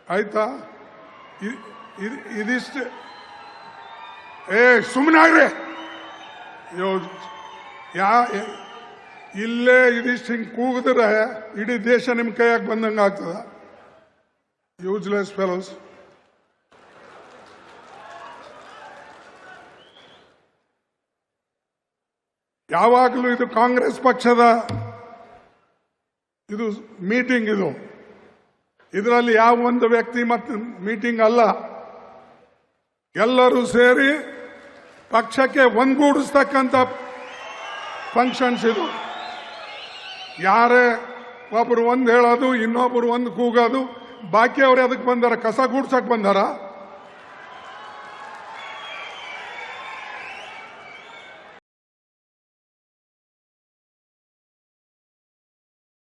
ಆಯ್ತಾ? ಇದಿಷ್ಟು ಸುಮ್ಮನಾಗ್ರಿ. ಇಲ್ಲೇ ಇದಿಷ್ಟು ಹಿಂಗೆ ಕೂಗಿದ್ರೆ ಇಡೀ ದೇಶ ನಿಮ್ಮ ಕೈಯಾಗ ಬಂದಂಗೆ ಆಗ್ತದ. Useless fellows. ಯಾವಾಗಲೂ ಇದು ಕಾಂಗ್ರೆಸ್ ಪಕ್ಷದ ಇದು ಮೀಟಿಂಗ್. ಇದರಲ್ಲಿ ಯಾವ ಒಂದು ವ್ಯಕ್ತಿ ಮತ್ತು ಮೀಟಿಂಗ್ ಅಲ್ಲ. ಎಲ್ಲರೂ ಸೇರಿ ಪಕ್ಷಕ್ಕೆ ಒಂದುಗೂಡಿಸ್ತಕ್ಕಂಥ ಫಂಕ್ಷನ್ಸ್ ಇದು. ಯಾರೇ ಒಬ್ರು ಒಂದು ಹೇಳೋದು, ಇನ್ನೊಬ್ರು ಒಂದು ಕೂಗೋದು, ಬಾಕಿ ಅವ್ರು ಅದಕ್ಕೆ ಬಂದಾರ, ಕಸ ಗೂಡ್ಸಕ್ ಬಂದಾರ.